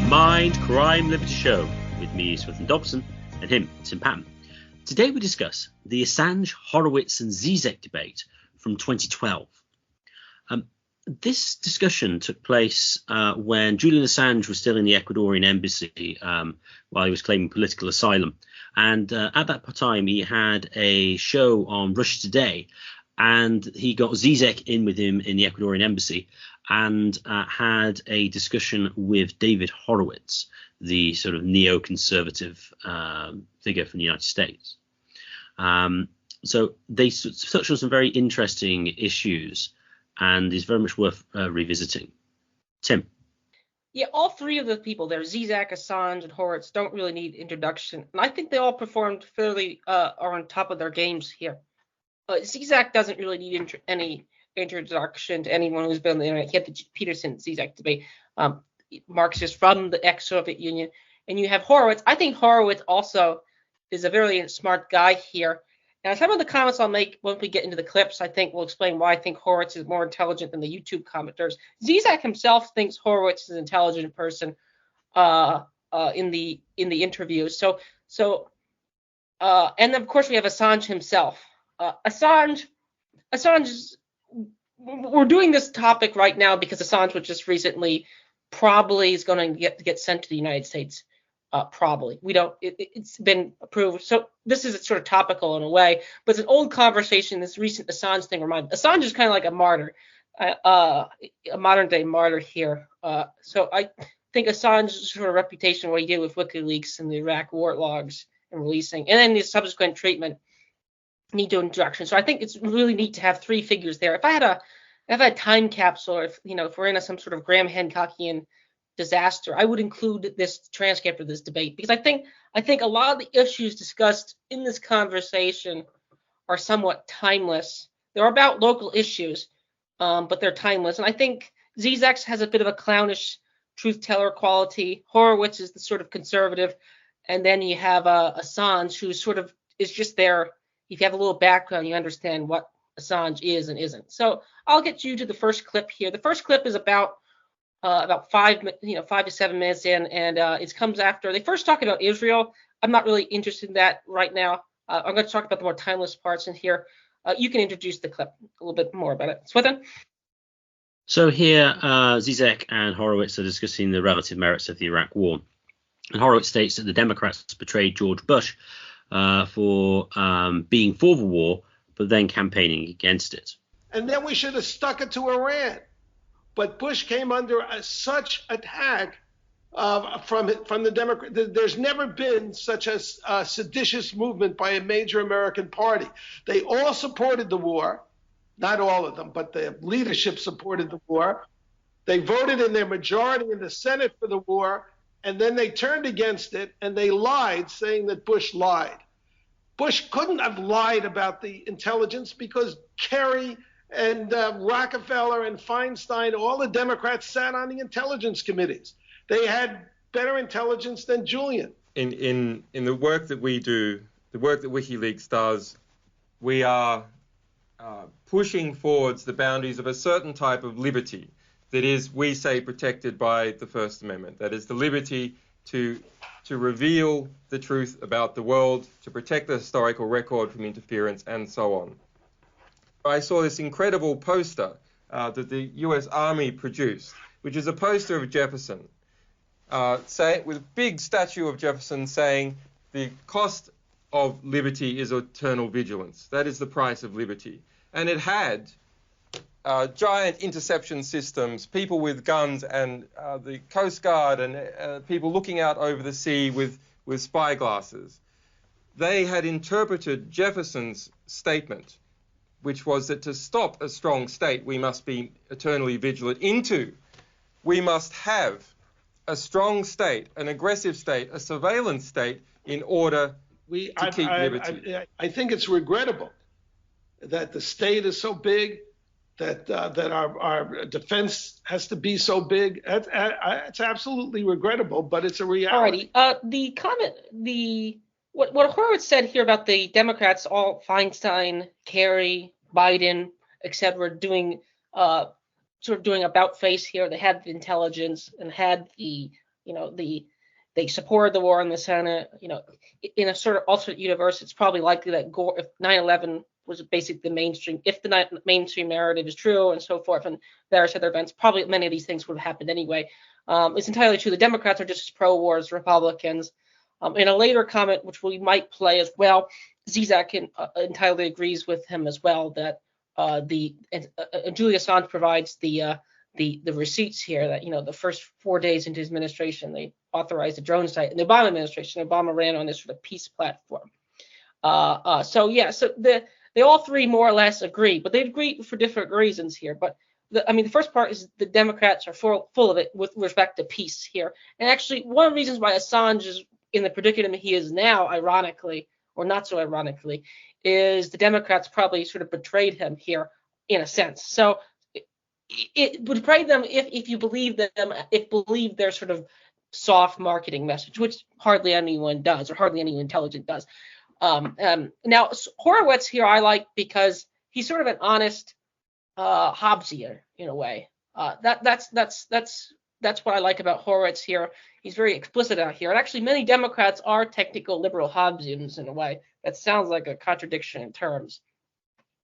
Mind, Crime, Liberty Show with me, Swithin Dobson, and him, Tim Patton. Today we discuss the Assange, Horowitz and Zizek debate from 2012. This discussion took place when Julian Assange was still in the Ecuadorian Embassy while he was claiming political asylum. And at that time, he had a show on Russia Today, and he got Zizek in with him in the Ecuadorian Embassy and had a discussion with David Horowitz, the sort of neoconservative figure from the United States. So they touched on some very interesting issues and is very much worth revisiting. Tim. Yeah, all three of the people there, Zizek, Assange, and Horowitz, don't really need introduction. And I think they all performed fairly are on top of their games here. Zizek doesn't really need any introduction to anyone who's been on the internet. He had the Peterson-Zizek debate, Marxist from the ex-Soviet Union. And you have Horowitz. I think Horowitz also is a very smart guy here. Now, some of the comments I'll make once we get into the clips, I think will explain why I think Horowitz is more intelligent than the YouTube commenters. Zizek himself thinks Horowitz is an intelligent person in the interviews. And of course we have Assange himself. Assange is, we're doing this topic right now because Assange was just recently probably is going to get sent to the United States. Probably. We don't, it's been approved. So this is sort of topical in a way, but it's an old conversation. This recent Assange thing reminded Assange is kind of like a martyr, a modern day martyr here. So I think Assange's sort of reputation, what he did with WikiLeaks and the Iraq war logs and releasing, and then the subsequent treatment need to introduction. So I think it's really neat to have three figures there. If I had a time capsule, or if we're in some sort of Graham Hancockian disaster, I would include this transcript of this debate because I think a lot of the issues discussed in this conversation are somewhat timeless. They're about local issues, but they're timeless. And I think Zizek has a bit of a clownish truth teller quality. Horowitz is the sort of conservative, and then you have Assange, who sort of is just there. If you have a little background, you understand what Assange is and isn't. So I'll get you to the first clip here. The first clip is about 5 to 7 minutes in, and it comes after they first talk about Israel. I'm not really interested in that right now. I'm going to talk about the more timeless parts in here. You can introduce the clip a little bit more about it. Swithin? So here, Zizek and Horowitz are discussing the relative merits of the Iraq War. And Horowitz states that the Democrats betrayed George Bush for being for the war, but then campaigning against it. And then we should have stuck it to Iran. But Bush came under such attack from the Democrats. There's never been such a seditious movement by a major American party. They all supported the war, not all of them, but the leadership supported the war. They voted in their majority in the Senate for the war, and then they turned against it, and they lied, saying that Bush lied. Bush couldn't have lied about the intelligence because Kerry and Rockefeller and Feinstein, all the Democrats sat on the intelligence committees. They had better intelligence than Julian. In the work that we do, the work that WikiLeaks does, we are pushing forwards the boundaries of a certain type of liberty that is, we say, protected by the First Amendment. That is the liberty to reveal the truth about the world, to protect the historical record from interference, and so on. I saw this incredible poster that the US Army produced, which is a poster of Jefferson, with a big statue of Jefferson saying, the cost of liberty is eternal vigilance. That is the price of liberty. And it had giant interception systems, people with guns, and the Coast Guard, and people looking out over the sea with spy glasses. They had interpreted Jefferson's statement, which was that to stop a strong state, we must be eternally vigilant, into we must have a strong state, an aggressive state, a surveillance state in order to keep liberty. I think it's regrettable that the state is so big, that our defense has to be so big. It's absolutely regrettable, but it's a reality. Alrighty. What Horowitz said here about the Democrats, all Feinstein, Kerry, Biden, etc., doing about face here. They had the intelligence and had the they supported the war in the Senate. In a sort of alternate universe, it's probably likely that Gore, if 9/11 was basically the mainstream, if the mainstream narrative is true and so forth, and various other events, probably many of these things would have happened anyway. It's entirely true. The Democrats are just as pro-war as Republicans. In a later comment, which we might play as well, Zizek entirely agrees with him as well that Julian Assange provides the receipts here that the first 4 days into his administration they authorized a drone site. In the Obama administration, Obama ran on this sort of peace platform. So they all three more or less agree, but they agree for different reasons here. But the first part is the Democrats are full of it with respect to peace here. And actually, one of the reasons why Assange is in the predicament he is now, ironically, or not so ironically, is the Democrats probably sort of betrayed him here in a sense. So it betrayed them if you believe them, if believe their sort of soft marketing message, which hardly anyone does, or hardly anyone intelligent does. Now Horowitz here I like because he's sort of an honest Hobbesian in a way. That's what I like about Horowitz here. He's very explicit out here. And actually, many Democrats are technical liberal Hobbesians in a way. That sounds like a contradiction in terms.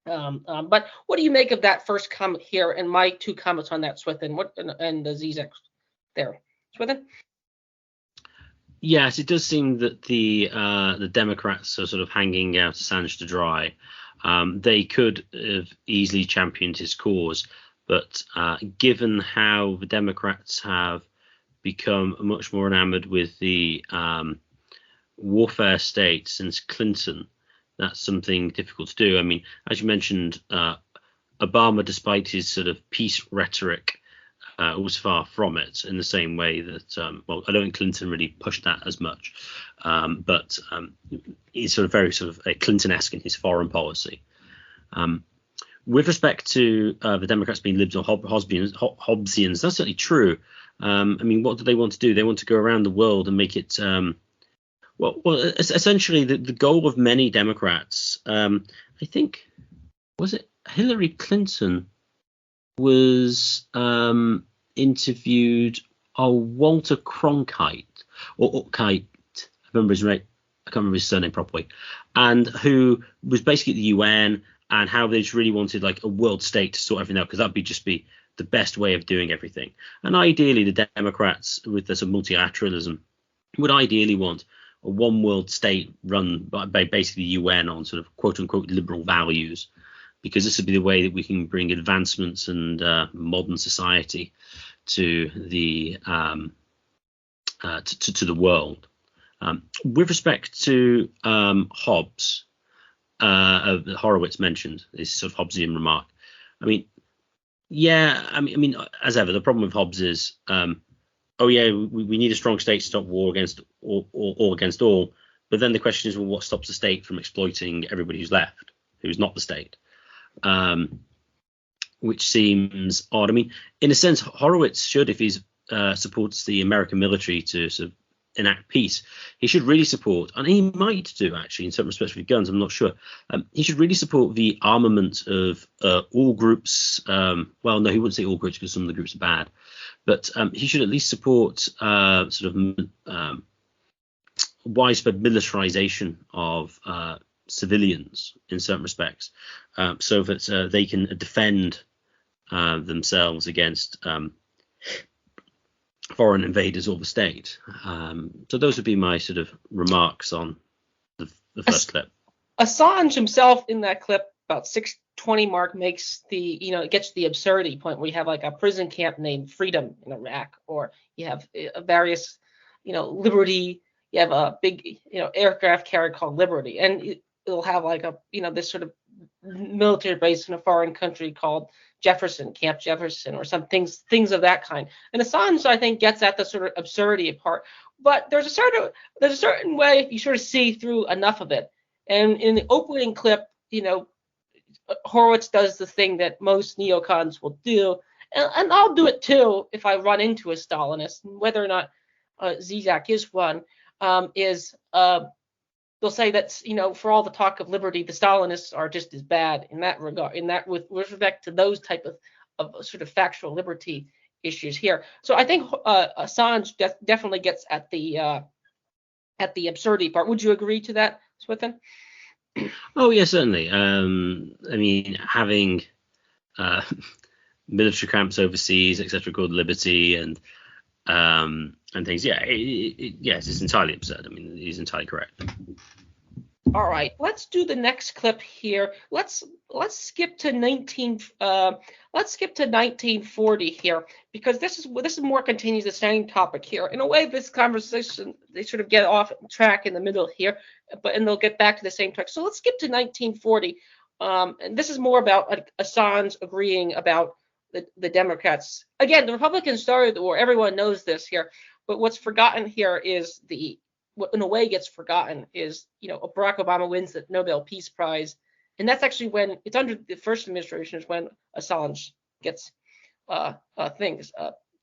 But what do you make of that first comment here and my two comments on that, Swithin, and the Zizek there? Swithin? Yes, it does seem that the Democrats are sort of hanging out Assange to dry. They could have easily championed his cause, but given how the Democrats have become much more enamored with the warfare state since Clinton, that's something difficult to do. I mean, as you mentioned, Obama, despite his sort of peace rhetoric, was far from it in the same way that, I don't think Clinton really pushed that as much, but he's sort of very sort of Clinton-esque in his foreign policy. With respect to the Democrats being liberals or Hobbesians, that's certainly true. I mean, what do they want to do? They want to go around the world and make it, essentially the goal of many Democrats, I think, was it Hillary Clinton was interviewed Walter Cronkite, or Kite, I remember his name, I can't remember his surname properly, and who was basically at the UN, and how they just really wanted like a world state to sort everything out, because that'd just be the best way of doing everything. And ideally, the Democrats, with this multilateralism, would ideally want a one world state run by basically the UN on sort of quote unquote liberal values, because this would be the way that we can bring advancements and modern society to the to the world. With respect to Hobbes, Horowitz mentioned this sort of Hobbesian remark. I mean, as ever, the problem with Hobbes is, we need a strong state to stop war against all against all. But then the question is, well, what stops the state from exploiting everybody who's left, who's not the state? Which seems odd. I mean, in a sense, Horowitz should, if he supports the American military to sort of enact peace, he should really support, and he might do actually in some respects with guns, I'm not sure, he should really support the armament of all groups. Well, no, he wouldn't say all groups because some of the groups are bad, but he should at least support sort of widespread militarization of civilians in certain respects, so that they can defend themselves against foreign invaders or the state. So those would be my sort of remarks on the first clip. Assange himself in that clip, about 6:20 mark, makes it gets to the absurdity point where you have like a prison camp named Freedom in Iraq, or you have various, Liberty, you have a big, aircraft carrier called Liberty, and it'll have like a, this sort of military base in a foreign country called Camp Jefferson, or some things of that kind. And Assange, I think, gets at the sort of absurdity part. But there's a certain way if you sort of see through enough of it. And in the opening clip, Horowitz does the thing that most neocons will do, and I'll do it too if I run into a Stalinist, whether or not Zizek is one, they'll say that, for all the talk of liberty, the Stalinists are just as bad in that regard, with respect to those type of sort of factual liberty issues here. So I think Assange definitely gets at the absurdity part. Would you agree to that, Swithin? Oh yeah, certainly. I mean, having military camps overseas, etc., called Liberty and things. Yeah, yes, it's entirely absurd. I mean, he's entirely correct. All right, let's do the next clip here. Let's skip to 1940 here, because this is more continues the same topic here. In a way, this conversation, they sort of get off track in the middle here, and they'll get back to the same track. So let's skip to 1940, and this is more about Assange agreeing about the Democrats. Again, the Republicans started the war. Everyone knows this here, but what's forgotten here is what in a way gets forgotten is, Barack Obama wins the Nobel Peace Prize, and that's actually when it's under the first administration is when Assange gets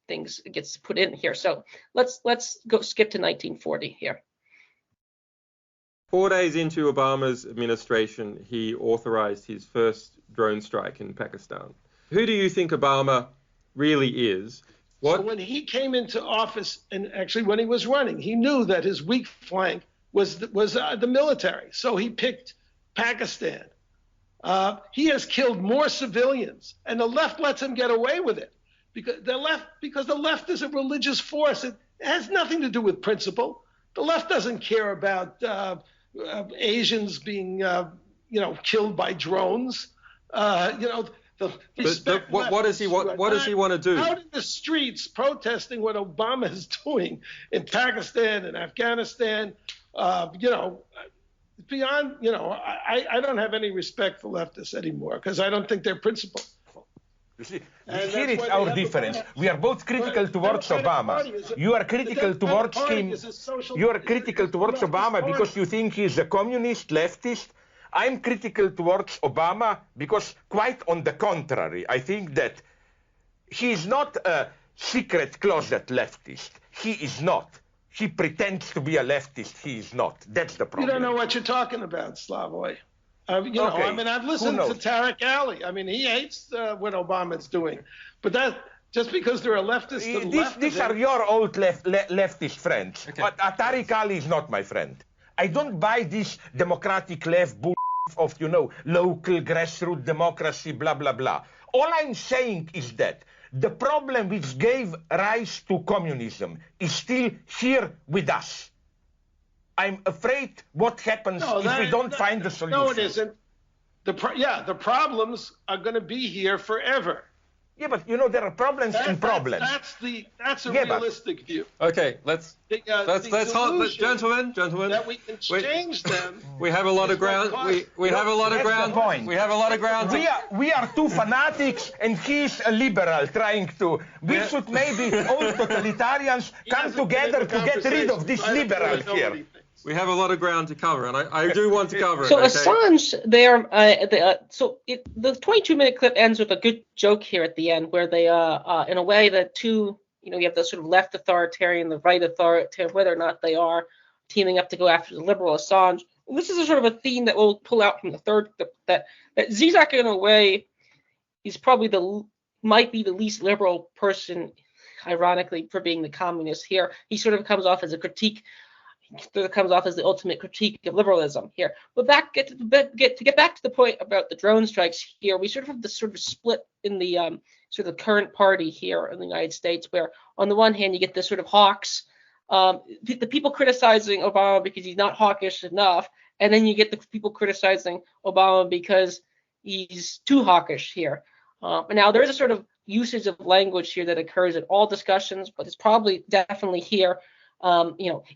things gets put in here. So let's go skip to 1940 here. 4 days into Obama's administration, he authorized his first drone strike in Pakistan. Who do you think Obama really is? So when he came into office, and actually when he was running, he knew that his weak flank was the military. So he picked Pakistan. He has killed more civilians, and the left lets him get away with it because the left is a religious force. It has nothing to do with principle. The left doesn't care about Asians being killed by drones. What does he want to do? Out in the streets protesting what Obama is doing in Pakistan and Afghanistan, beyond, I don't have any respect for leftists anymore because I don't think they're principled. You see, here is our difference. We are both critical towards Obama. You are critical towards him. You are critical towards Obama because you think he's a communist, leftist. I'm critical towards Obama because, quite on the contrary, I think that he is not a secret closet leftist. He is not. He pretends to be a leftist. He is not. That's the problem. You don't know what you're talking about, Slavoj. I've listened to Tariq Ali. He hates what Obama's doing. But that just because they're a leftist to the left. These are your old leftist friends. Okay. But Tariq Ali is not my friend. I don't buy this democratic left bull of, local grassroots democracy, blah, blah, blah. All I'm saying is that the problem which gave rise to communism is still here with us. I'm afraid what happens if we don't find the solution. No, it isn't. The problems are going to be here forever. Yeah, but there are problems and problems. That's a realistic view. Okay, let's hold, gentlemen. That we can change them. We have a lot of ground. We have a lot of ground. We have a lot of ground. We are two fanatics, and he's a liberal trying to. We should maybe all totalitarians come together to get rid of this liberal here. We have a lot of ground to cover, and I do want to cover it. So Assange, the 22-minute clip ends with a good joke here at the end, where they, in a way, the two, you have the sort of left authoritarian, the right authoritarian, whether or not they are teaming up to go after the liberal Assange. And this is a sort of a theme that we'll pull out from the third clip, that Zizek, in a way, is probably might be the least liberal person, ironically, for being the communist here. He sort of comes off as a critique. Comes off as the ultimate critique of liberalism here. But get back to the point about the drone strikes here, we sort of have this sort of split in the sort of the current party here in the United States, where on the one hand you get this sort of hawks, the people criticizing Obama because he's not hawkish enough, and then you get the people criticizing Obama because he's too hawkish here. And now there is a sort of usage of language here that occurs at all discussions, but it's probably definitely here.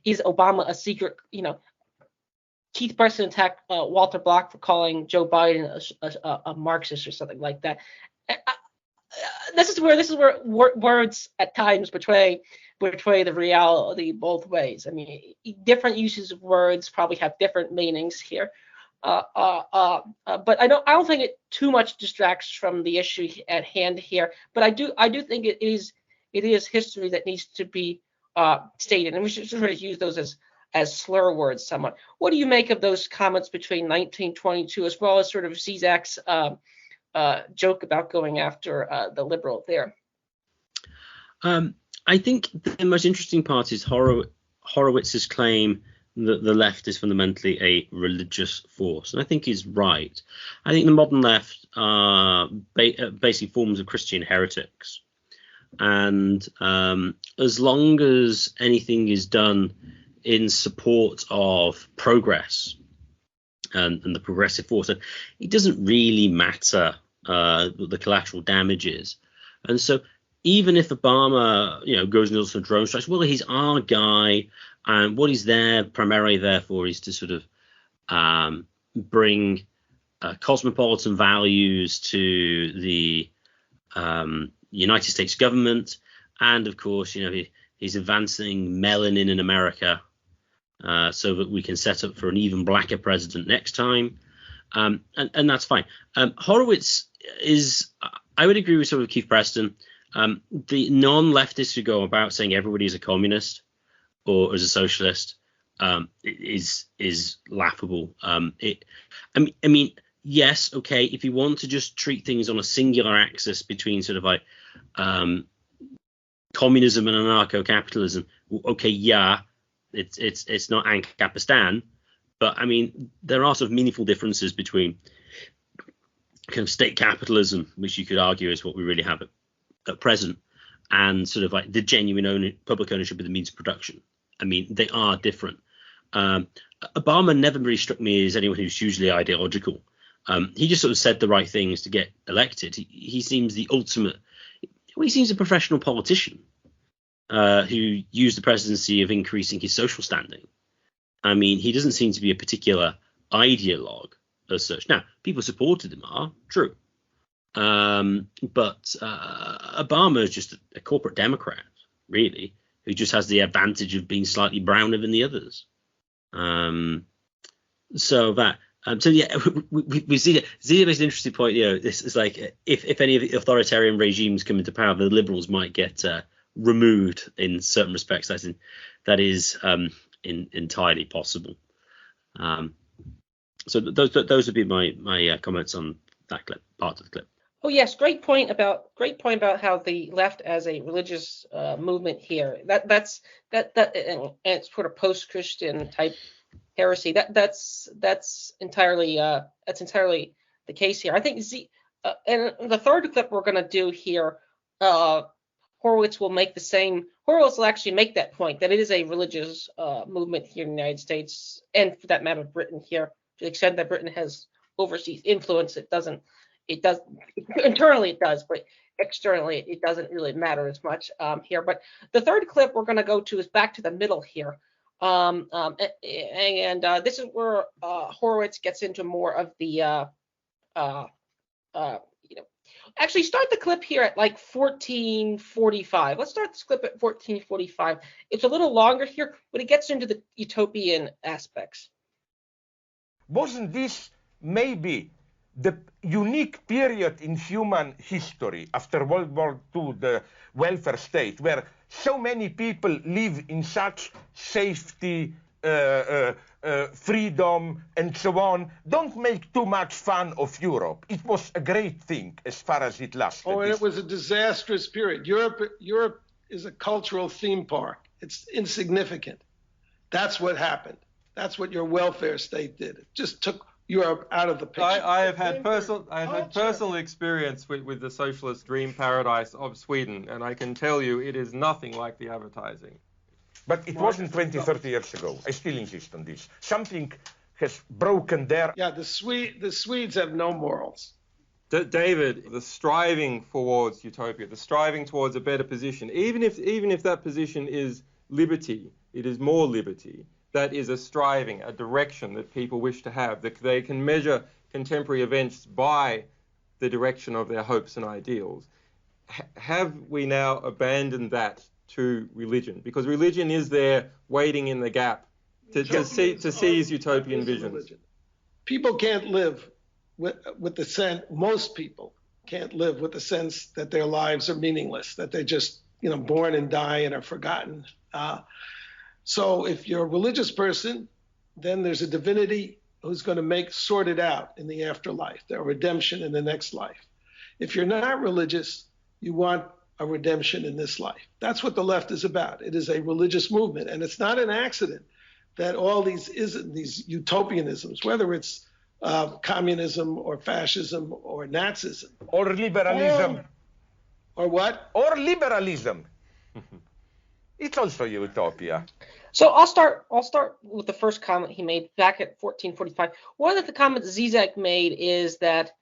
Is Obama a secret? Keith Preston attacked Walter Block for calling Joe Biden a Marxist or something like that. This is where words at times betray the reality both ways. Different uses of words probably have different meanings here. But I don't think it too much distracts from the issue at hand here. But I do think it is history that needs to be stated, and we should sort of use those as slur words somewhat. What do you make of those comments between 1922 as well as sort of Zizek's joke about going after the liberal there? I think the most interesting part is Horowitz's claim that the left is fundamentally a religious force, and I think he's right. I think the modern left are basically forms of Christian heretics, and as long as anything is done in support of progress and the progressive force, it doesn't really matter the collateral damages. And so even if Obama, goes and does some drone strikes, well, he's our guy, and what he's primarily there for is to sort of bring cosmopolitan values to the United States government, and of course, he's advancing melanin in America so that we can set up for an even blacker president next time, and that's fine. Horowitz is, I would agree with sort of Keith Preston. The non-leftists who go about saying everybody is a communist or as a socialist is laughable. I mean, yes, okay, if you want to just treat things on a singular axis between sort of like communism and anarcho-capitalism, okay, yeah, it's not Ancapistan, but I mean, there are sort of meaningful differences between kind of state capitalism, which you could argue is what we really have at present, and sort of like the genuine public ownership of the means of production. I mean, they are different. Obama never really struck me as anyone who's hugely ideological. He just sort of said the right things to get elected. He seems the ultimate. Well, he seems a professional politician who used the presidency of increasing his social standing. I mean, he doesn't seem to be a particular ideologue as such. Now, people supported him are true. But Obama is just a corporate Democrat, really, who just has the advantage of being slightly browner than the others. So yeah, we see that. Zizek makes an interesting point. This is like if any of the authoritarian regimes come into power, the liberals might get removed in certain respects. That is entirely possible. So those would be my comments on that part of the clip. Oh yes, great point about how the left as a religious movement here. That's and it's sort of post-Christian type heresy. That's entirely the case here. I think and the third clip we're going to do here, Horowitz will make the same. Horowitz will actually make that point that it is a religious movement here in the United States, and for that matter, Britain here, to the extent that Britain has overseas influence. It does internally it does, but externally it doesn't really matter as much here. But the third clip we're going to go to is back to the middle here, and this is where Horowitz gets into more of the actually start the clip here at like 1445. Let's start this clip at 1445. It's a little longer here, but it gets into the utopian aspects. Wasn't this maybe the unique period in human history after World War II, the welfare state, where so many people live in such safety, freedom, and so on? Don't make too much fun of Europe. It was a great thing as far as it lasted. Oh, and it was a disastrous period. Europe is a cultural theme park. It's insignificant. That's what happened. That's what your welfare state did. It just took Europe out of the picture. I have had personal experience with the socialist dream paradise of Sweden, and I can tell you it is nothing like the advertising. But it wasn't 20, 30 years ago. I still insist on this. Something has broken there. Yeah, the Swedes have no morals. David, the striving towards utopia, the striving towards a better position, even if that position is liberty, it is more liberty. That is a striving, a direction that people wish to have, that they can measure contemporary events by the direction of their hopes and ideals. Have we now abandoned that to religion? Because religion is there waiting in the gap to seize utopian visions. People can't live with the sense, most people can't live with the sense that their lives are meaningless, that they're just born and die and are forgotten. So if you're a religious person, then there's a divinity who's going to sort it out in the afterlife, their redemption in the next life. If you're not religious, you want a redemption in this life. That's what the left is about. It is a religious movement, and it's not an accident that all these utopianisms, whether it's communism or fascism or Nazism or liberalism, or what? Or liberalism. It's also utopia. So I'll start with the first comment he made back at 1445. One of the comments Zizek made is that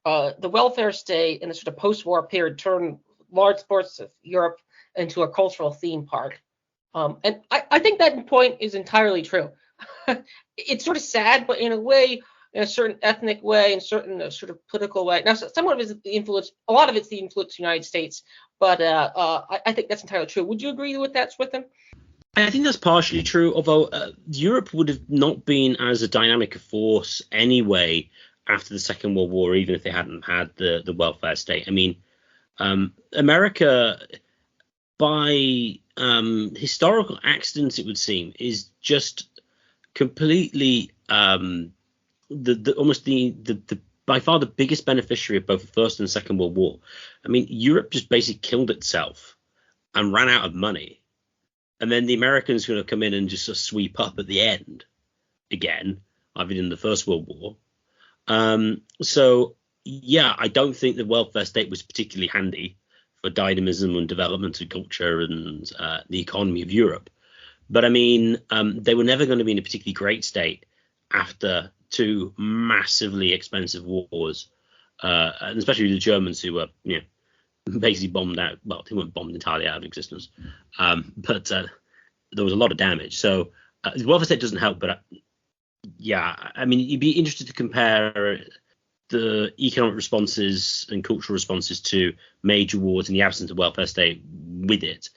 the welfare state in the sort of post-war period turned large parts of Europe into a cultural theme park. And I think that point is entirely true. It's sort of sad, but in a way, in a certain ethnic way, in certain sort of political way. Now, some of it is the influence, a lot of it's the influence of the United States, but I think that's entirely true. Would you agree with that, Switham? I think that's partially true, although Europe would have not been as a dynamic a force anyway after the Second World War, even if they hadn't had the welfare state. I mean, America, by historical accidents, it would seem, is just completely almost the by far the biggest beneficiary of both the First and Second World War. I mean, Europe just basically killed itself and ran out of money. And then the Americans are going to come in and just sort of sweep up at the end again, other than the First World War. So, yeah, I don't think the welfare state was particularly handy for dynamism and development of culture and the economy of Europe. But, I mean, they were never going to be in a particularly great state after two massively expensive wars, and especially the Germans, who were, basically bombed out. Well, they weren't bombed entirely out of existence, but there was a lot of damage. So the welfare state doesn't help. But yeah, I mean, you'd be interested to compare the economic responses and cultural responses to major wars in the absence of welfare state with it.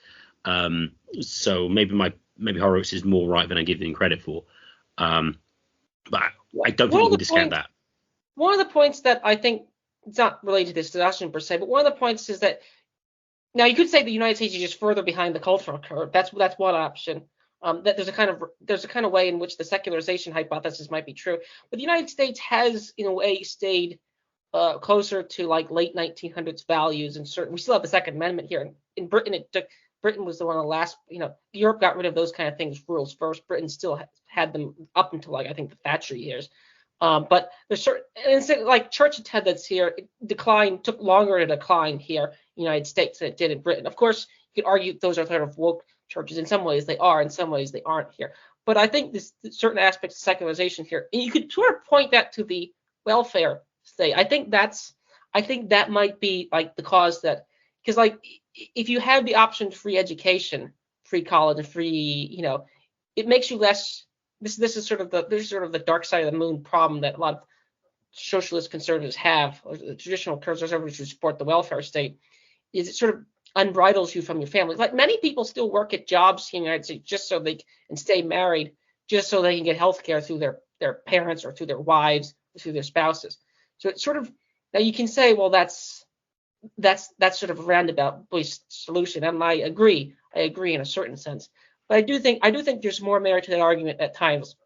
So maybe Horowitz is more right than I give him credit for. But I don't think we can discount that. One of the points that I think, it's not related to this discussion per se, but one of the points is that, now you could say the United States is just further behind the cultural curve. That's one option. That there's a kind of way in which the secularization hypothesis might be true. But the United States has, in a way, stayed closer to like late 1900s values, and certain. We still have the Second Amendment here. In Britain, Britain was the one of the last. Europe got rid of those kind of things, rules first. Britain still had them up until I think the Thatcher years. But there's certain, like church attendance here, it took longer to decline here in the United States than it did in Britain. Of course, you could argue those are sort of woke churches. In some ways they are, in some ways they aren't here. But I think this certain aspects of secularization here, and you could sort of point that to the welfare state. I think that might be like the cause that, because like if you have the option of free education, free college, and free, it makes you less. This is sort of the dark side of the moon problem that a lot of socialist conservatives have, or the traditional conservatives who support the welfare state, is it sort of unbridles you from your family. Like many people still work at jobs in the United States just so they can stay married, just so they can get health care through their parents or through their wives or through their spouses. So it's sort of, now you can say, well, that's sort of a roundabout solution, and I agree in a certain sense. But I do think there's more merit to that argument at times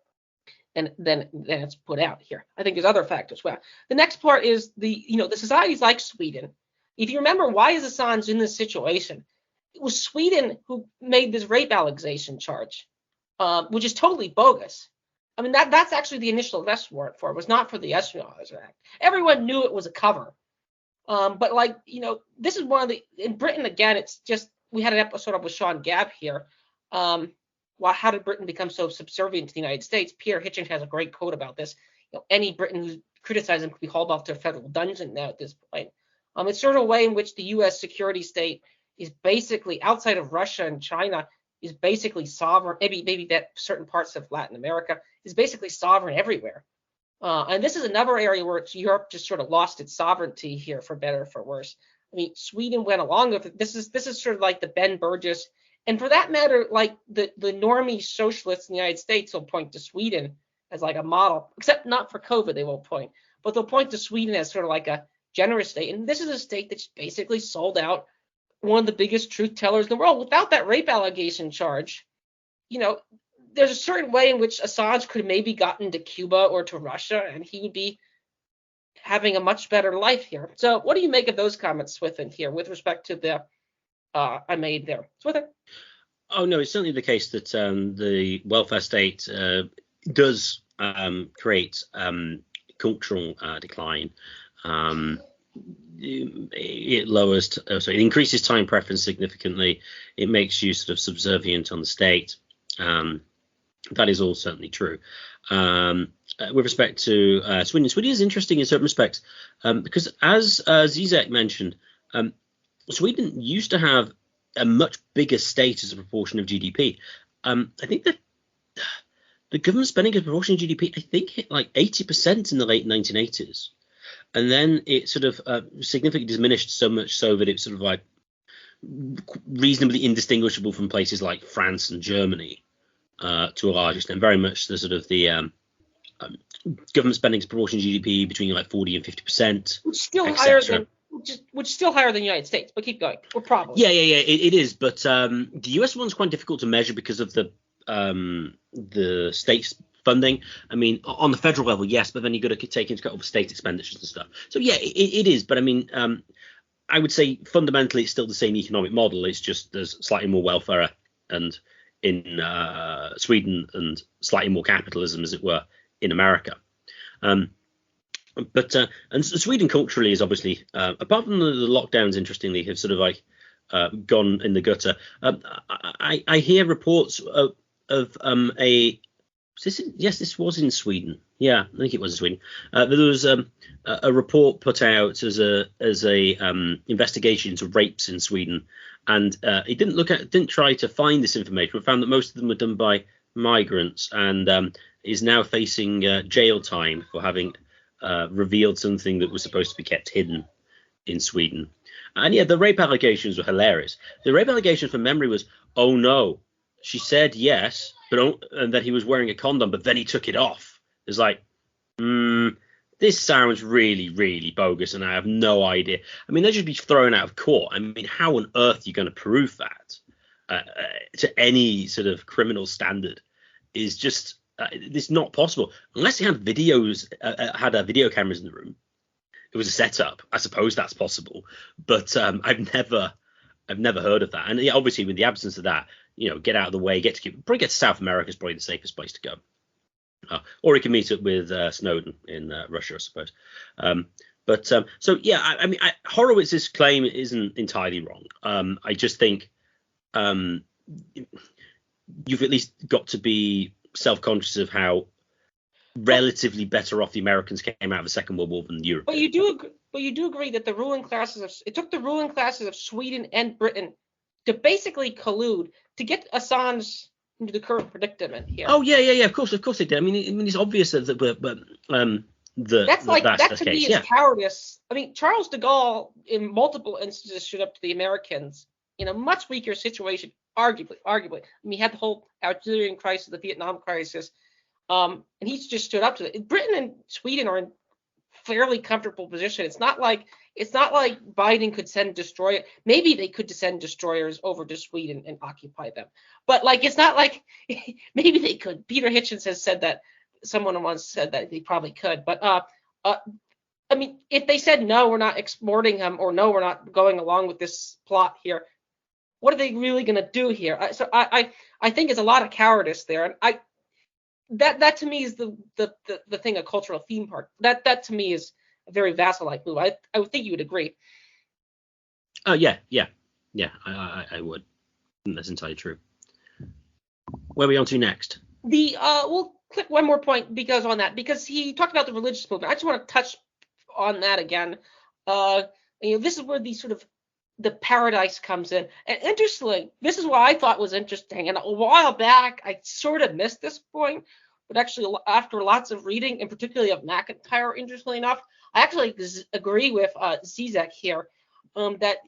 than it's put out here. I think there's other factors. Well, the next part is the societies like Sweden. If you remember, why is Assange in this situation? It was Sweden who made this rape allegation charge, which is totally bogus. I mean, that's actually the initial arrest warrant for it. It was not for the Espionage Act. Everyone knew it was a cover. But this is one of in Britain, again, it's just, we had an episode with Sean Gabb here. How did Britain become so subservient to the United States? Pierre Hitchens has a great quote about this. Any Briton who criticized him could be hauled off to a federal dungeon now at this point. It's sort of a way in which the U.S. security state is basically, outside of Russia and China, is basically sovereign. Maybe that certain parts of Latin America is basically sovereign everywhere. And this is another area where Europe just sort of lost its sovereignty here, for better or for worse. I mean, Sweden went along with it. This is sort of like the Ben Burgess. And for that matter, like the normie socialists in the United States will point to Sweden as like a model, except not for COVID, they won't point. But they'll point to Sweden as sort of like a generous state. And this is a state that's basically sold out one of the biggest truth tellers in the world. Without that rape allegation charge, there's a certain way in which Assange could have maybe gotten to Cuba or to Russia, and he would be having a much better life here. So what do you make of those comments, Swithin, here with respect to the I made there? Swithin? Oh, no, it's certainly the case that the welfare state does create cultural decline. It lowers, it increases time preference significantly. It makes you sort of subservient on the state. That is all certainly true. With respect to Sweden, Sweden is interesting in certain respects because, as Zizek mentioned, Sweden used to have a much bigger state as a proportion of GDP. I think that the government spending as a proportion of GDP, I think, hit like 80% in the late 1980s. And then it sort of significantly diminished, so much so that it's sort of like reasonably indistinguishable from places like France and Germany to a large extent. Very much the sort of the government spending as a proportion of GDP between like 40 and 50%. Which still higher than the United States, but keep going. What problem? Yeah, it is. But the US one's quite difficult to measure because of the state's funding. I mean, on the federal level, yes, but then you've got to take into account all the state expenditures and stuff. So yeah, it is. But I mean, I would say fundamentally it's still the same economic model. It's just there's slightly more welfare and in Sweden and slightly more capitalism, as it were, in America. But Sweden culturally is obviously, apart from the lockdowns, interestingly, have sort of like gone in the gutter. I hear reports of a. This was in Sweden. Yeah, I think it was in Sweden. There was a report put out as a investigation into rapes in Sweden, and it didn't try to find this information, but found that most of them were done by migrants, and is now facing jail time for having revealed something that was supposed to be kept hidden in Sweden. And yeah, the rape allegations were hilarious. The rape allegation from memory was, oh no, she said yes, and that he was wearing a condom, but then he took it off. It's like, this sounds really, really bogus, and I have no idea. I mean, they should be thrown out of court. I mean, how on earth are you going to prove that to any sort of criminal standard? Is just it's not possible unless they had videos, had video cameras in the room. It was a setup. I suppose that's possible, but I've never heard of that. And yeah, obviously, with the absence of that, get out of the way, probably get to South America is probably the safest place to go. Or he can meet up with Snowden in Russia, I suppose. So yeah, I mean, Horowitz's claim isn't entirely wrong. I just think you've at least got to be self-conscious of how relatively better off the Americans came out of the Second World War than Europe. But you do agree that it took the ruling classes of Sweden and Britain to basically collude to get Assange into the current predicament here. Oh yeah. Of course they did. I mean, it's obvious that that to me is cowardice. I mean, Charles de Gaulle in multiple instances stood up to the Americans in a much weaker situation, arguably. I mean, he had the whole Algerian crisis, the Vietnam crisis, and he just stood up to it. Britain and Sweden are in fairly comfortable position. It's not like Biden could send destroyers. Maybe they could send destroyers over to Sweden and occupy them, but it's not like maybe they could. Peter Hitchens has said that. Someone once said that they probably could, but I mean, if they said no, we're not exporting him, or no, we're not going along with this plot here, what are they really going to do here? So I think it's a lot of cowardice there, and that to me is the thing, a cultural theme park. That to me is a very vassal-like move. I would think you would agree. Oh yeah, I would. That's entirely true. Where are we on to next? We'll click one more point because he talked about the religious movement. I just want to touch on that again. This is where the paradise comes in. And interestingly, this is what I thought was interesting. And a while back, I sort of missed this point, but actually after lots of reading, and particularly of McIntyre, interestingly enough, I actually agree with Zizek here that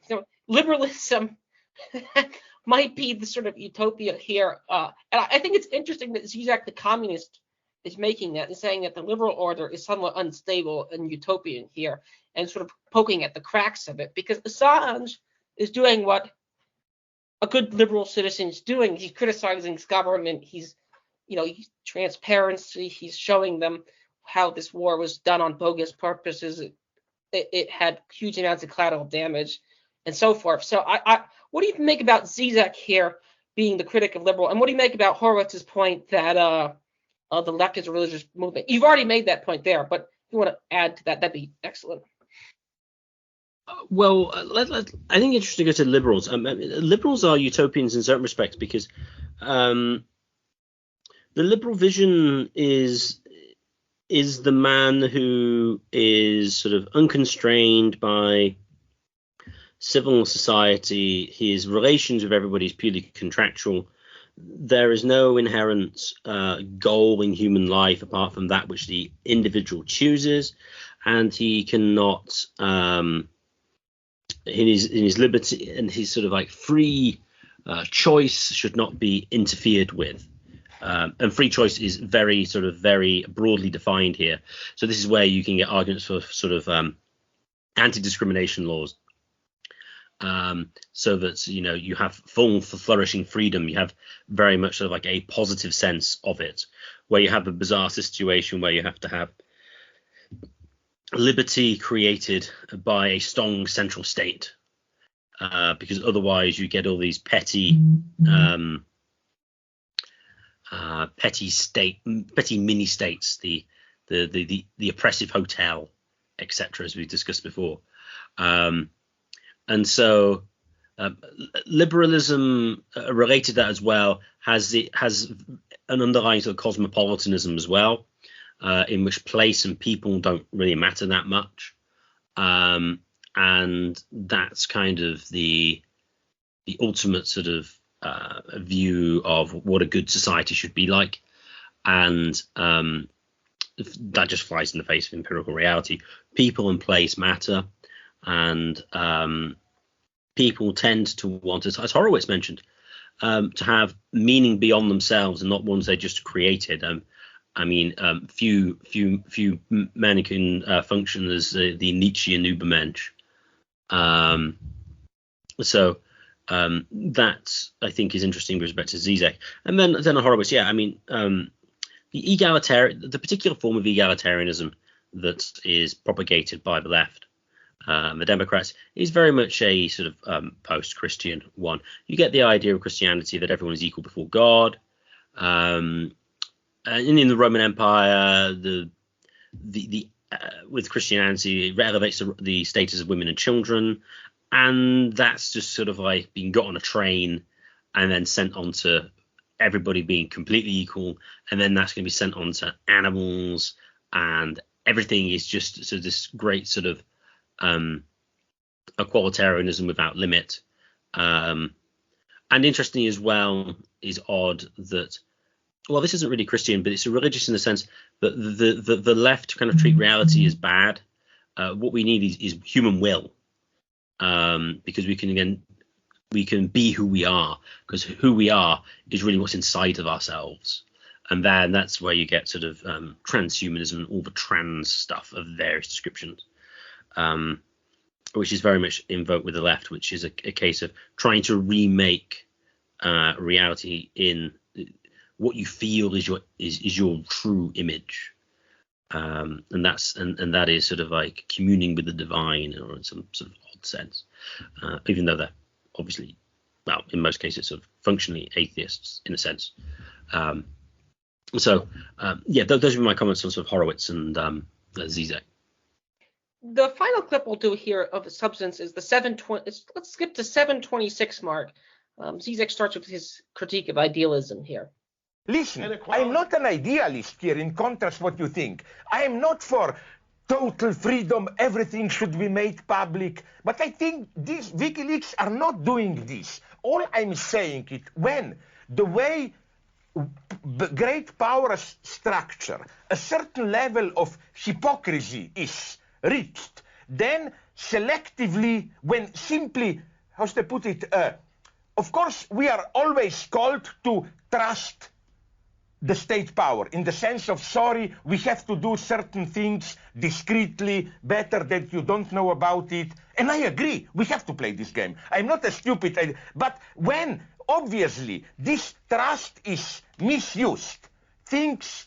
liberalism might be the sort of utopia here. And I think it's interesting that Zizek, the communist, is making that and saying that the liberal order is somewhat unstable and utopian here, and sort of poking at the cracks of it, because Assange is doing what a good liberal citizen is doing. He's criticizing his government. He's transparency. He's showing them how this war was done on bogus purposes. It had huge amounts of collateral damage and so forth. So what do you make about Zizek here being the critic of liberal? And what do you make about Horowitz's point that the left is a religious movement? You've already made that point there, but if you want to add to that, that'd be excellent. Well, I think it's interesting to go to liberals. Liberals are utopians in certain respects because the liberal vision is the man who is sort of unconstrained by civil society. His relations with everybody is purely contractual. There is no inherent goal in human life apart from that which the individual chooses, and he cannot in his liberty and his sort of like free choice should not be interfered with. And free choice is very broadly defined here. So this is where you can get arguments for sort of anti-discrimination laws. So that, you have full flourishing freedom. You have very much sort of like a positive sense of it, where you have a bizarre situation where you have to have liberty created by a strong central state, because otherwise you get all these petty mini states, the oppressive hotel, etc., as we've discussed before. And so liberalism, related to that as well, has an underlying sort of cosmopolitanism as well, in which place and people don't really matter that much. And that's kind of the ultimate sort of view of what a good society should be like. And that just flies in the face of empirical reality. People and place matter. And people tend to want, as Horowitz mentioned, to have meaning beyond themselves and not ones they just created. Few men can function as the Nietzschean Übermensch. So that I think is interesting with respect to Zizek. And then Horowitz, the particular form of egalitarianism that is propagated by the left, the Democrats, is very much a sort of post-Christian one. You get the idea of Christianity that everyone is equal before God. And in the Roman Empire, with Christianity, it elevates the status of women and children, and that's just sort of like being got on a train and then sent on to everybody being completely equal, and then that's going to be sent on to animals, and everything is just sort of this great sort of equalitarianism without limit. And interestingly as well, is odd that, well, this isn't really Christian, but it's religious in the sense that the left kind of treat reality as bad. What we need is human will, because we can be who we are, because who we are is really what's inside of ourselves. And then that's where you get sort of transhumanism and all the trans stuff of various descriptions, which is very much invoked with the left, which is a case of trying to remake reality in what you feel is your true image, and that is sort of like communing with the divine, or in some sort of odd sense, even though they're obviously, well, in most cases, sort of functionally atheists in a sense. Those are my comments on sort of Horowitz and Zizek. The final clip we'll do here of the substance is the 720. Let's skip to 726 mark. Zizek starts with his critique of idealism here. Listen, I'm not an idealist here, in contrast to what you think. I am not for total freedom, everything should be made public. But I think these WikiLeaks are not doing this. All I'm saying is when the way great power structure, a certain level of hypocrisy is reached, then selectively, when simply, how to put it, of course, we are always called to trust the state power, in the sense of, sorry, we have to do certain things discreetly, better that you don't know about it. And I agree, we have to play this game. I'm not a stupid, but when obviously this trust is misused, things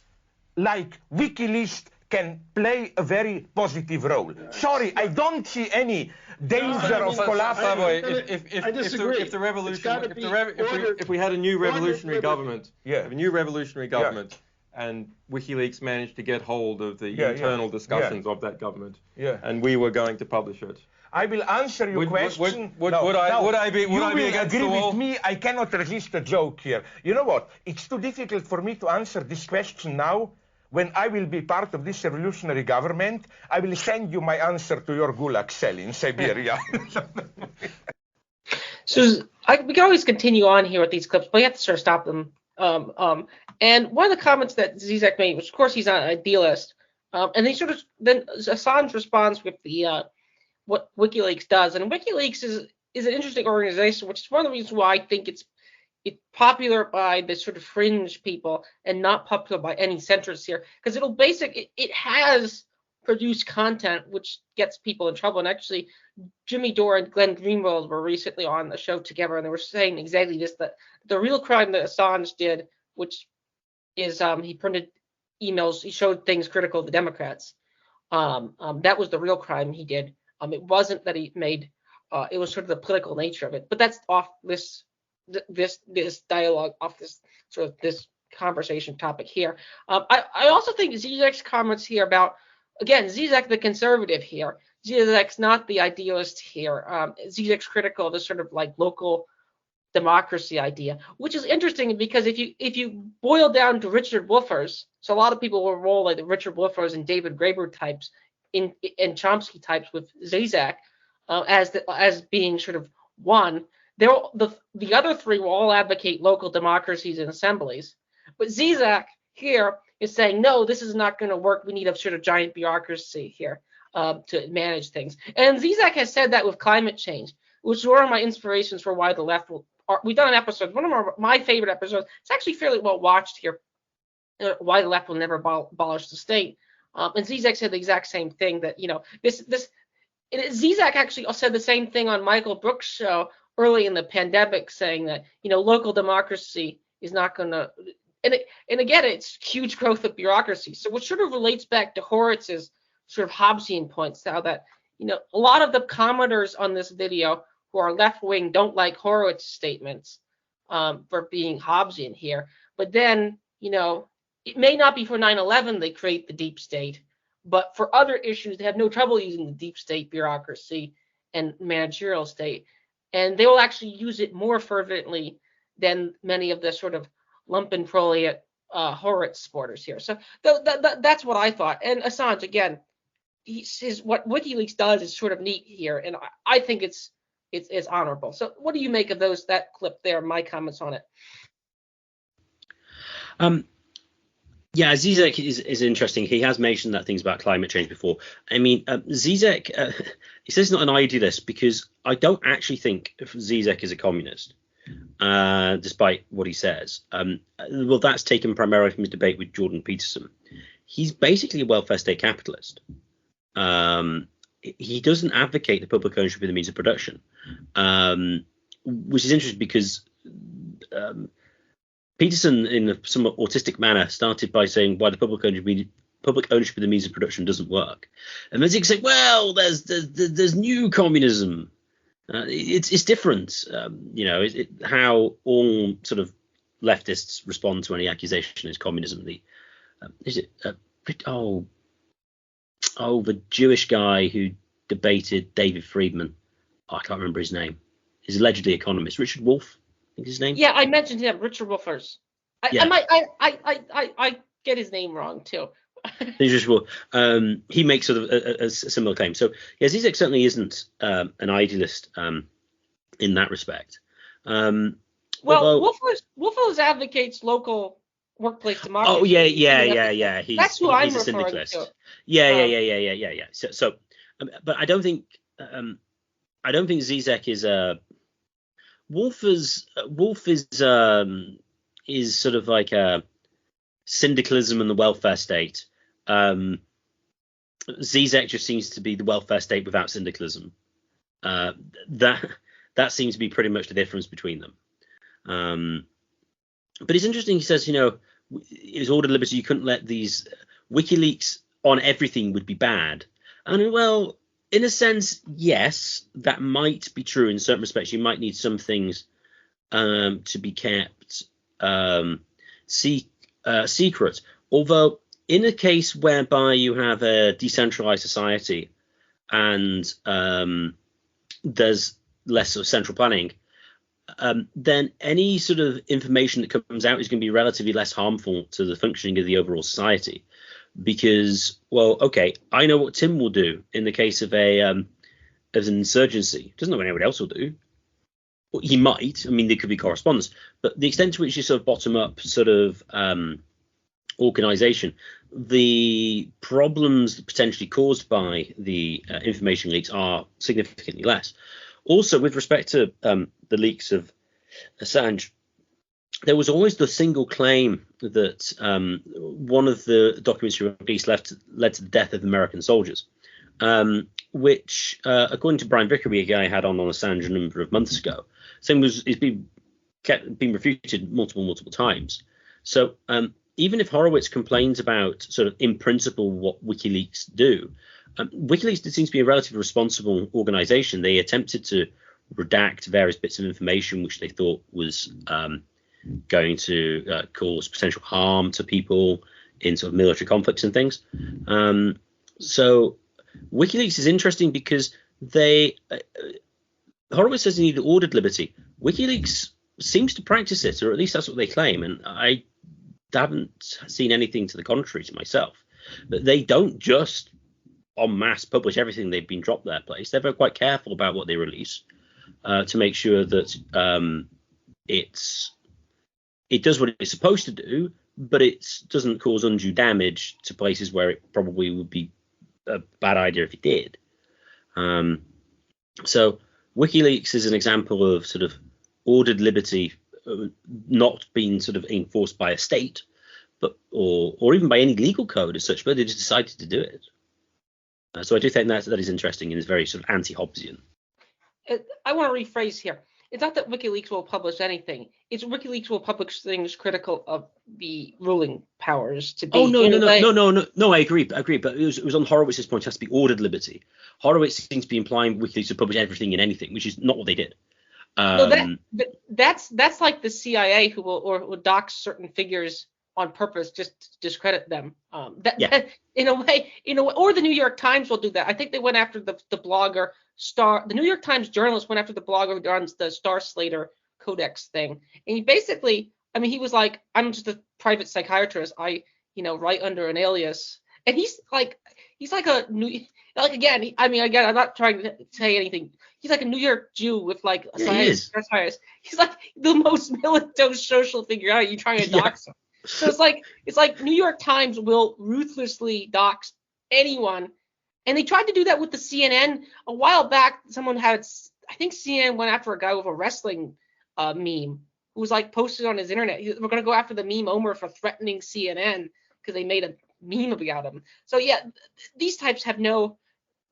like WikiLeaks can play a very positive role. Sorry, I don't see any danger of collapse. I disagree. If the revolution, if we had a new revolutionary government, and WikiLeaks managed to get hold of the internal discussions of that government, and we were going to publish it, I will answer your question. Would I be against the wall? With me? I cannot resist a joke here. You know what? It's too difficult for me to answer this question now. When I will be part of this revolutionary government, I will send you my answer to your gulag cell in Siberia. So we can always continue on here with these clips, but we have to sort of stop them. And one of the comments that Zizek made, which of course he's not an idealist, and then Assange responds with the what WikiLeaks does, and WikiLeaks is an interesting organization, which is one of the reasons why I think it's popular by the sort of fringe people and not popular by any centrists here, because it has produced content which gets people in trouble. And actually, Jimmy Dore and Glenn Greenwald were recently on the show together, and they were saying exactly this, that the real crime that Assange did, which is he printed emails, he showed things critical of the Democrats. That was the real crime he did. It wasn't that he made, it was sort of the political nature of it. But that's off this dialogue, off this conversation topic here. I also think Zizek's comments here about, again, Zizek the conservative here. Zizek's not the idealist here. Zizek's critical of this sort of like local democracy idea, which is interesting because if you boil down to Richard Wolfers, so a lot of people will roll like the Richard Wolfers and David Graeber types and Chomsky types with Zizek as being sort of one. The other three will all advocate local democracies and assemblies, but Zizek here is saying, no, this is not going to work. We need a sort of giant bureaucracy here to manage things. And Zizek has said that with climate change, which is one of my inspirations for why the left will. We've done an episode, one of my favorite episodes. It's actually fairly well watched here. Why the left will never abolish the state. And Zizek said the exact same thing, that Zizek actually said the same thing on Michael Brooks' show early in the pandemic, saying that local democracy is not going to. And again, it's huge growth of bureaucracy. So what sort of relates back to Horowitz's sort of Hobbesian points, how that a lot of the commenters on this video who are left wing don't like Horowitz's statements for being Hobbesian here. But then it may not be for 9/11 they create the deep state, but for other issues they have no trouble using the deep state bureaucracy and managerial state, and they will actually use it more fervently than many of the sort of lumpenprolet Horowitz supporters here. So that's what I thought. And Assange, again, what WikiLeaks does is sort of neat here, and I think it's honorable. So what do you make of that clip there? My comments on it. Yeah, Zizek is interesting. He has mentioned that things about climate change before. I mean, Zizek, he says he's not an idealist because I don't actually think Zizek is a communist, despite what he says. Well, that's taken primarily from his debate with Jordan Peterson. He's basically a welfare state capitalist. He doesn't advocate the public ownership of the means of production, which is interesting because Peterson, in a somewhat autistic manner, started by saying why the public ownership of the means of production doesn't work. And Zizek said, well, there's new communism. It's different. How all sort of leftists respond to any accusation is communism. The Jewish guy who debated David Friedman. I can't remember his name. He's allegedly economist. Richard Wolff, I think his name. Yeah, I mentioned him, Richard Wolfers. I get his name wrong too. He makes sort of a similar claim. So yeah, Zizek certainly isn't an idealist in that respect. Wolfers advocates local workplace democracy. Oh yeah. That's who I'm he's a referring syndicalist. to. Yeah. So, but I don't think Zizek is a. Wolf is sort of like a syndicalism and the welfare state. Zizek just seems to be the welfare state without syndicalism. That seems to be pretty much the difference between them. But it's interesting. He says, it was ordered liberty. You couldn't let these WikiLeaks on everything would be bad. And well, in a sense, yes, that might be true in certain respects. You might need some things to be kept secret. Although in a case whereby you have a decentralized society and there's less sort of central planning, then any sort of information that comes out is going to be relatively less harmful to the functioning of the overall society. Because, well, okay, I know what Tim will do in the case of an insurgency. Doesn't know what anyone else will do. Well, he might. I mean, there could be correspondence, but the extent to which you sort of bottom up sort of organization, the problems potentially caused by the information leaks are significantly less. Also, with respect to the leaks of Assange, there was always the single claim that one of the documents you released led to the death of American soldiers, which, according to Brian Vickery, a guy I had on Assange a number of months ago, is been refuted multiple times. So even if Horowitz complains about sort of in principle what WikiLeaks do, WikiLeaks seems to be a relatively responsible organization. They attempted to redact various bits of information which they thought was going to cause potential harm to people in sort of military conflicts and things. So WikiLeaks is interesting because Horowitz says they need ordered liberty. WikiLeaks seems to practice it, or at least that's what they claim, and I haven't seen anything to the contrary to myself. But they don't just en masse publish everything they've been dropped their place. They're very quite careful about what they release to make sure that it does what it's supposed to do, but it doesn't cause undue damage to places where it probably would be a bad idea if it did. So WikiLeaks is an example of sort of ordered liberty not being sort of enforced by a state, but or even by any legal code as such, but they just decided to do it. So I do think that is interesting and is very sort of anti-Hobbesian. I want to rephrase here. It's not that WikiLeaks will publish anything. It's WikiLeaks will publish things critical of the ruling powers to be. Oh no! I agree. But it was on Horowitz's point. It has to be ordered liberty. Horowitz seems to be implying WikiLeaks would publish everything and anything, which is not what they did. That's like the CIA who will dox certain figures on purpose just to discredit them. In a way, or the New York Times will do that. I think they went after the blogger the New York Times journalist went after the blogger who runs the Star Slater Codex thing, and he basically, he was like, I'm just a private psychiatrist. I write under an alias, and he's like again, I'm not trying to say anything. He's like a New York Jew with like a science. He's like the most militant social figure out. You trying to dox him. So it's like New York Times will ruthlessly dox anyone, and they tried to do that with the CNN a while back. Someone had, I think CNN went after a guy with a wrestling meme who was like posted on his internet. We're gonna go after the meme Omer for threatening CNN because they made a meme about him. So yeah, these types have no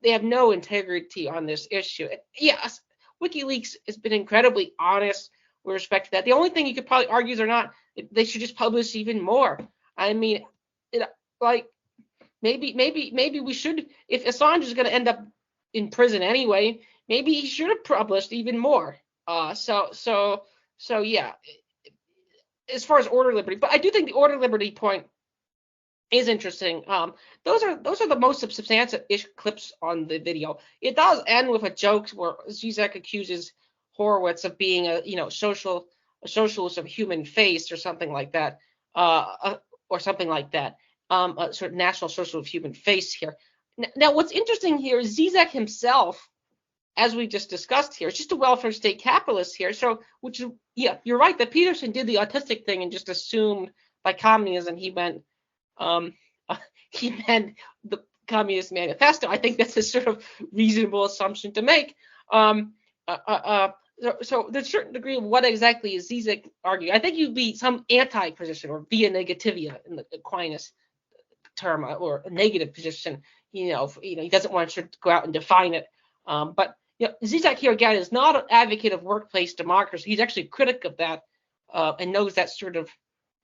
integrity on this issue. Yes, WikiLeaks has been incredibly honest with respect to that. The only thing you could probably argue is they should just publish even more. Maybe we should, if Assange is going to end up in prison anyway, maybe he should have published even more. So yeah, as far as order liberty, but I do think the order liberty point is interesting. Those are the most substantive-ish clips on the video. It does end with a joke where Zizek accuses Horowitz of being a socialist of human face or something like that, a sort of national social of human face here. Now, what's interesting here is Zizek himself, as we just discussed here, is just a welfare state capitalist here. So, you're right that Peterson did the autistic thing and just assumed by communism he meant the Communist Manifesto. I think that's a sort of reasonable assumption to make. So there's a certain degree of what exactly is Zizek arguing. I think you'd be some anti-position or via negativia in the Aquinas term, or a negative position. He doesn't want to go out and define it. But Zizek here again is not an advocate of workplace democracy. He's actually a critic of that and knows that sort of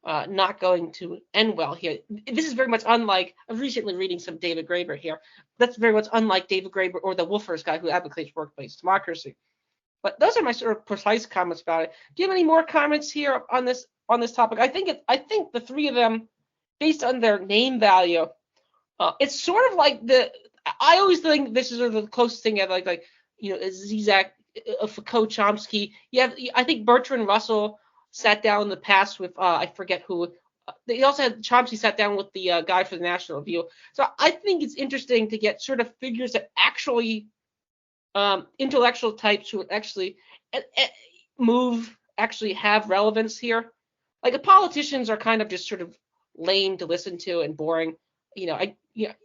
not going to end well here. This is very much unlike, I'm recently reading some David Graeber here. That's very much unlike David Graeber or the Wolfers guy who advocates workplace democracy. But those are my sort of precise comments about it. Do you have any more comments here on this topic? I think the three of them, based on their name value, it's sort of like I always think this is sort of the closest thing I like Zizek, Foucault, Chomsky. I think Bertrand Russell sat down in the past with I forget who. They also had Chomsky sat down with the guy for the National Review. So I think it's interesting to get sort of figures that actually intellectual types who actually actually have relevance here. Like the politicians are kind of just sort of lame to listen to and boring.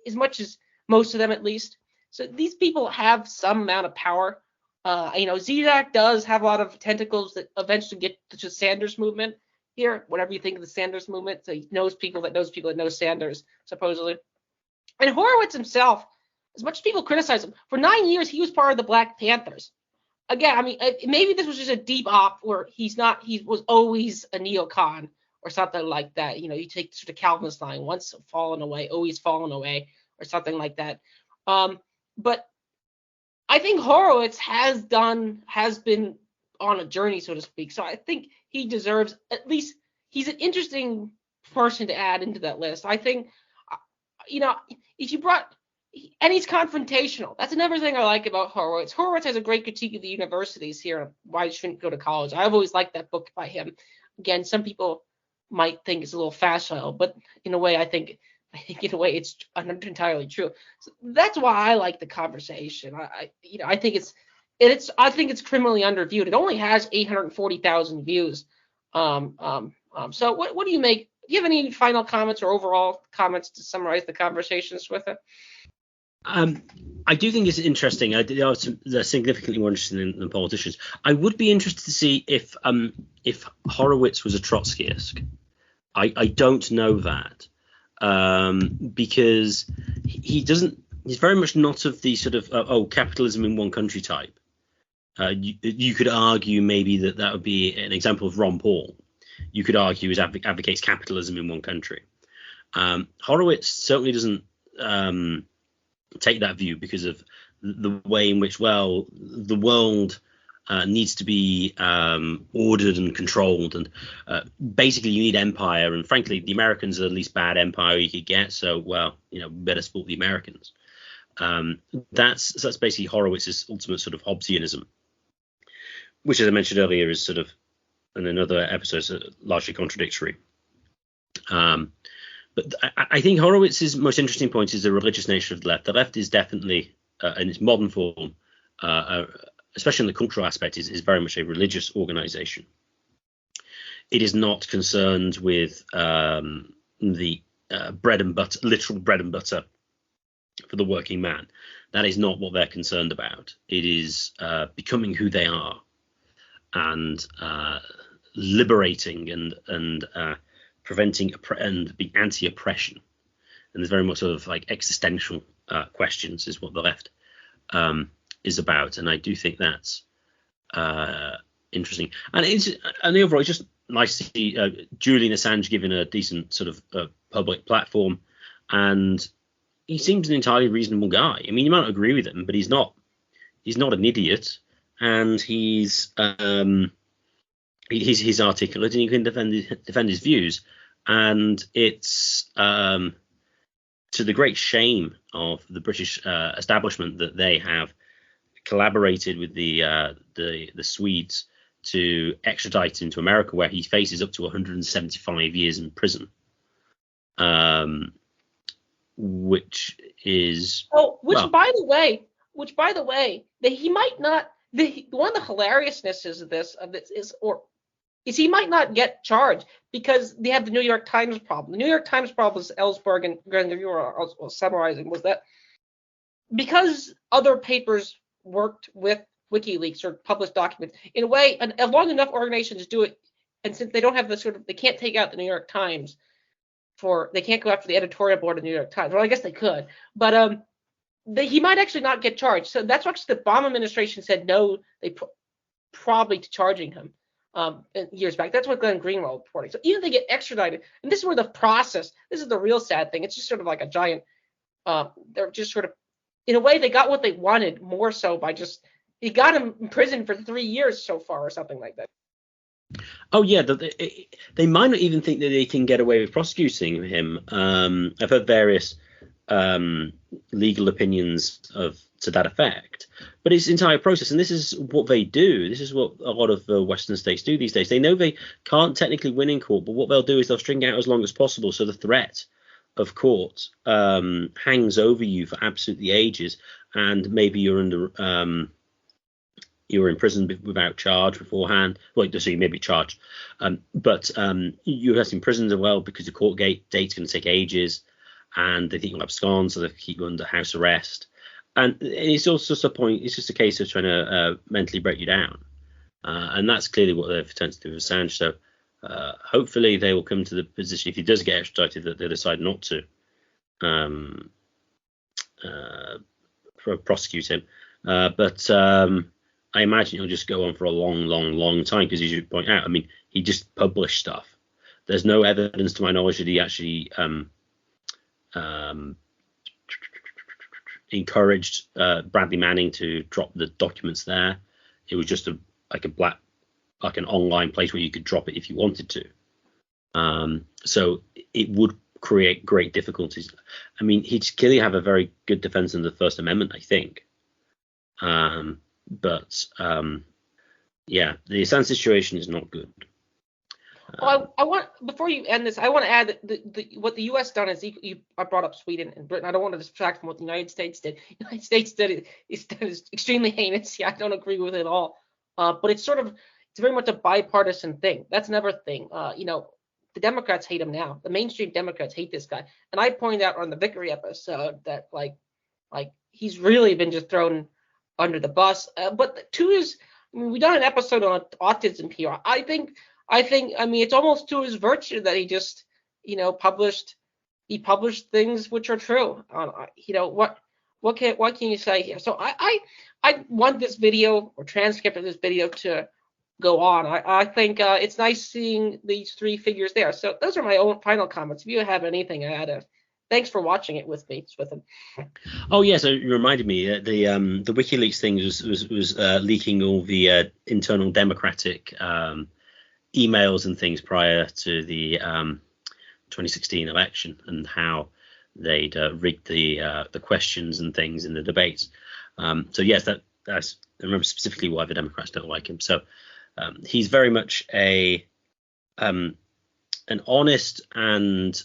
As much as most of them at least. So these people have some amount of power. Zizek does have a lot of tentacles that eventually get to the Sanders movement here, whatever you think of the Sanders movement. So he knows people that know Sanders, supposedly. And Horowitz himself, as much as people criticize him, for 9 years he was part of the Black Panthers. Again, I mean, maybe this was just a deep op where he was always a neocon or something like that. You take sort of Calvinist line, once fallen away, always fallen away, or something like that. But I think Horowitz has been on a journey, so to speak. So I think he deserves, at least he's an interesting person to add into that list. I think, if you brought, and he's confrontational. That's another thing I like about Horowitz. Horowitz has a great critique of the universities here, on why you shouldn't go to college. I've always liked that book by him. Again, some people might think it's a little facile, but in a way, I think in a way it's not entirely true. So that's why I like the conversation. I think it's criminally underviewed. It only has 840,000 views. So what do you make? Do you have any final comments or overall comments to summarize the conversations with it? I do think it's interesting. They're significantly more interesting than politicians. I would be interested to see if Horowitz was a Trotskyist. I don't know that. Because he's very much not of the sort of capitalism in one country type. You could argue maybe that would be an example of Ron Paul. You could argue he advocates capitalism in one country. Horowitz certainly doesn't take that view because of the way in which the world needs to be ordered and controlled, and basically you need empire, and frankly the Americans are the least bad empire you could get, so better support the Americans. That's basically Horowitz's ultimate sort of Hobbesianism, which, as I mentioned earlier, is sort of in another episode largely contradictory. But I think Horowitz's most interesting point is the religious nature of the left. The left is definitely in its modern form, especially in the cultural aspect, is very much a religious organization. It is not concerned with the literal bread and butter for the working man. That is not what they're concerned about. It is becoming who they are and liberating and preventing and being anti-oppression. And there's very much sort of like existential questions is what the left is about, and I do think that's interesting. And overall, it's just nice to see Julian Assange given a decent sort of public platform, and he seems an entirely reasonable guy. I mean, you might not agree with him, but he's not an idiot, and he's articulate, and he can defend his views. And it's to the great shame of the British establishment that they have collaborated with the Swedes to extradite him to America, where he faces up to 175 years in prison. Which by the way, that he might not. One of the hilariousnesses of this is he might not get charged because they have the New York Times problem. The New York Times problem, as Ellsberg and Granger were summarizing, was that because other papers worked with WikiLeaks or published documents, in a way, and as long enough organizations do it, and since they don't have they can't take out the New York Times they can't go after the editorial board of the New York Times. Well, I guess they could, but he might actually not get charged. So that's what the Obama administration said no, they probably to charging him. years back. That's what Glenn Greenwald reporting. So even if they get extradited, and this is where the process, this is the real sad thing. It's just sort of like a giant, they're just sort of, in a way, they got what they wanted more so by just, he got him in prison for 3 years so far or something like that. Oh, yeah. They might not even think that they can get away with prosecuting him. I've heard various legal opinions to that effect. But it's the entire process. And this is what they do. This is what a lot of the Western states do these days. They know they can't technically win in court, but what they'll do is they'll string out as long as possible. So the threat of court hangs over you for absolutely ages. And maybe you're in prison without charge beforehand. Well, so you may be charged, but you're imprisoned as well because the court date's going to take ages, and they think you'll abscond, so they keep you under house arrest. And it's also just a point. It's just a case of trying to mentally break you down, and that's clearly what they've attempted to do with Assange. So hopefully they will come to the position, if he does get extradited, that they decide not to prosecute him. But I imagine it'll just go on for a long time, because, as you point out, I mean, he just published stuff. There's no evidence, to my knowledge, that he actually encouraged Bradley Manning to drop the documents there. It was just like an online place where you could drop it if you wanted to. So it would create great difficulties. I mean, he'd clearly have a very good defense in the First Amendment, I think. But yeah, the Assange situation is not good. Well, I want, before you end this, I want to add that what the U.S. done is, I brought up Sweden and Britain. I don't want to distract from what the United States did. The United States did is extremely heinous. Yeah, I don't agree with it at all. But it's very much a bipartisan thing. That's another thing. The Democrats hate him now. The mainstream Democrats hate this guy. And I pointed out on the Vickery episode that like he's really been just thrown under the bus. But to his, we've done an episode on autism here. I think it's almost to his virtue that he just, published things which are true. What can you say here? So I want this video or transcript of this video to go on. I think it's nice seeing these three figures there. So those are my own final comments. If you have anything to add, thanks for watching it with me, Swithin. Oh yes, it reminded me the WikiLeaks thing was leaking all the internal Democratic emails and things prior to the 2016 election, and how they'd rigged the questions and things in the debates. So yes, that's I remember specifically why the Democrats don't like him. So he's very much an honest and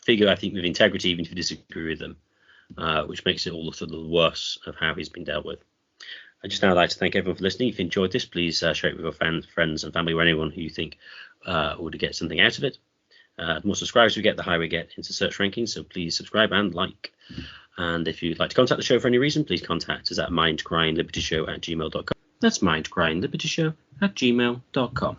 figure, I think, with integrity, even if you disagree with them, which makes it all look a little worse of how he's been dealt with. I'd just now like to thank everyone for listening. If you enjoyed this, please share it with your friends and family, or anyone who you think would get something out of it. The more subscribers we get, the higher we get into search rankings, so please subscribe and like. And if you'd like to contact the show for any reason, please contact us at mindcrimelibertyshow@gmail.com. That's mindcrimelibertyshow@gmail.com.